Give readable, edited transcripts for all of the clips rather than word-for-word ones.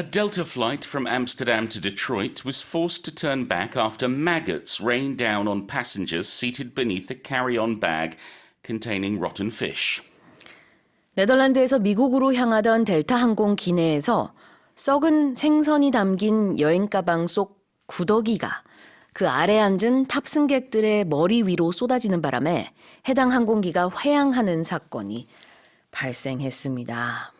A Delta flight from Amsterdam to Detroit was forced to turn back after maggots rained down on passengers seated beneath a carry-on bag containing rotten fish. 네덜란드에서 미국으로 향하던 델타항공 기내에서 썩은 생선이 담긴 여행 가방 속 구더기가 그 아래 앉은 탑승객들의 머리 위로 쏟아지는 바람에 해당 항공기가 회항하는 사건이 발생했습니다.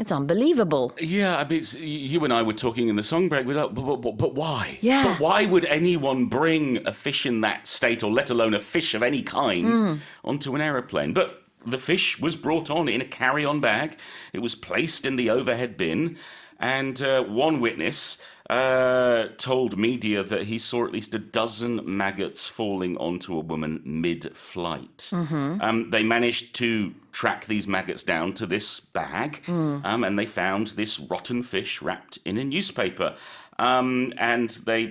It's unbelievable. Yeah, I mean, you and I were talking in the song break. We're like, but why? Yeah. But why would anyone bring a fish in that state, or let alone a fish of any kind, onto an aeroplane? But the fish was brought on in a carry-on bag. It was placed in the overhead bin. And one witness told media that he saw at least a dozen maggots falling onto a woman mid-flight. They managed to track these maggots down to this bag, and they found this rotten fish wrapped in a newspaper. And they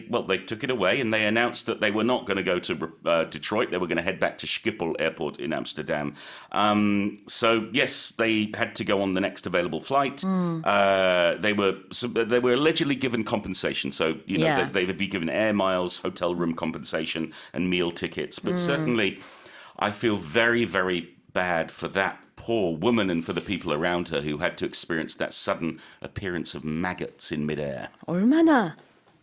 took it away, and they announced that they were not going to go to Detroit. They were going to head back to Schiphol Airport in Amsterdam. So yes, they had to go on the next available flight. They were allegedly given compensation. So they would be given air miles, hotel room compensation, and meal tickets. But certainly, I feel very, very bad for that poor woman and for the people around her who had to experience that sudden appearance of maggots in midair. 얼마나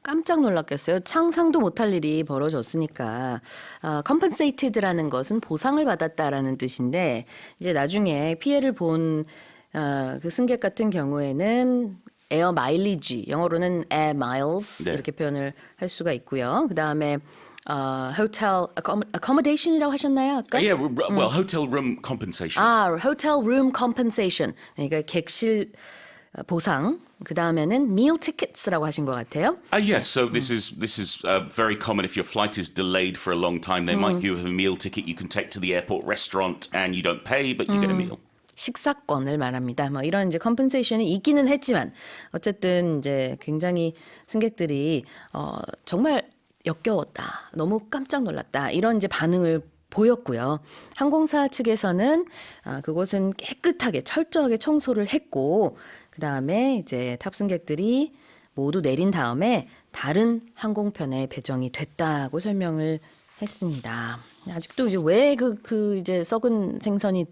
깜짝 놀랐겠어요. 상상도 못할 일이 벌어졌으니까. Compensated라는 것은 보상을 받았다라는 뜻인데 이제 나중에 피해를 본 그 승객 같은 경우에는 에어 마일리지, 영어로는 air miles 이렇게 표현을 할 수가 있고요. 그 다음에 hotel accommodation이라고 하셨나요? 아까? Yeah, well, hotel room compensation. hotel room compensation. 그러니까 객실 보상. 그 다음에는 meal tickets라고 하신 것 같아요. Yes, so this is very common. If your flight is delayed for a long time, they might give you a meal ticket you can take to the airport restaurant, and you don't pay, but you get a meal. 식사권을 말합니다. 뭐 이런 이제 컴pen세이션이 있기는 했지만 어쨌든 이제 굉장히 승객들이 정말 역겨웠다. 너무 깜짝 놀랐다. 이런 이제 반응을 보였고요. 항공사 측에서는 그곳은 깨끗하게 철저하게 청소를 했고 그다음에 이제 탑승객들이 모두 내린 다음에 다른 항공편에 배정이 됐다고 설명을 했습니다. 아직도 이제 왜 그 이제 썩은 생선이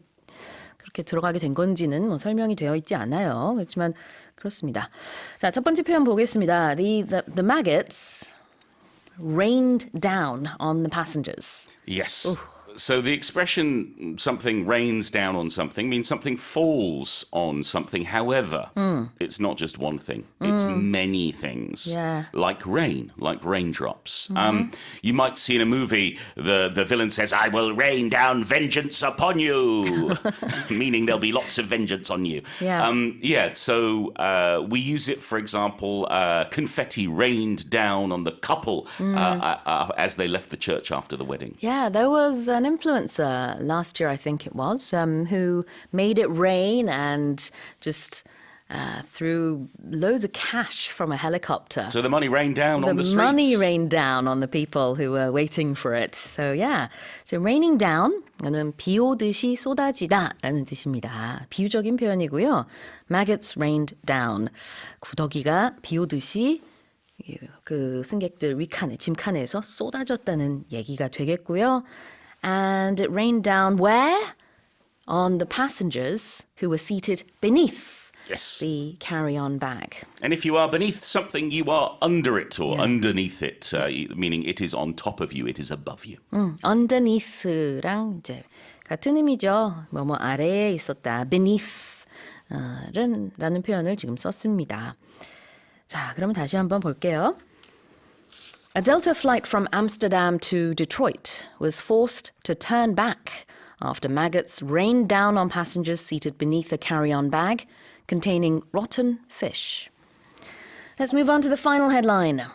그렇게 들어가게 된 건지는 뭐 설명이 되어 있지 않아요. 그렇지만 그렇습니다. 자, 첫 번째 표현 보겠습니다. The maggots rained down on the passengers. Yes. So the expression something rains down on something means something falls on something. However, it's not just one thing. It's many things. Yeah. Like rain, like raindrops. You might see in a movie the villain says, I will rain down vengeance upon you, meaning there'll be lots of vengeance on you. Yeah. So we use it, for example, confetti rained down on the couple as they left the church after the wedding. Yeah, there was an influencer last year, I think it was, who made it rain and just threw loads of cash from a helicopter. So the money rained down on the streets. The money rained down on the people who were waiting for it. So yeah, so raining down 는 비 오듯이 쏟아지다라는 뜻입니다. 비유적인 표현이고요. Maggots rained down. 구더기가 비 오듯이 그 승객들 위칸에 짐칸에서 쏟아졌다는 얘기가 되겠고요. And it rained down where? On the passengers who were seated beneath the carry-on bag. And if you are beneath something, you are under it or underneath it, meaning it is on top of you, it is above you. Underneath랑 이제 같은 의미죠. 뭐뭐 아래에 있었다. Beneath 라는 표현을 지금 썼습니다. 자, 그러면 다시 한번 볼게요. A Delta flight from Amsterdam to Detroit was forced to turn back after maggots rained down on passengers seated beneath a carry-on bag containing rotten fish. Let's move on to the final headline.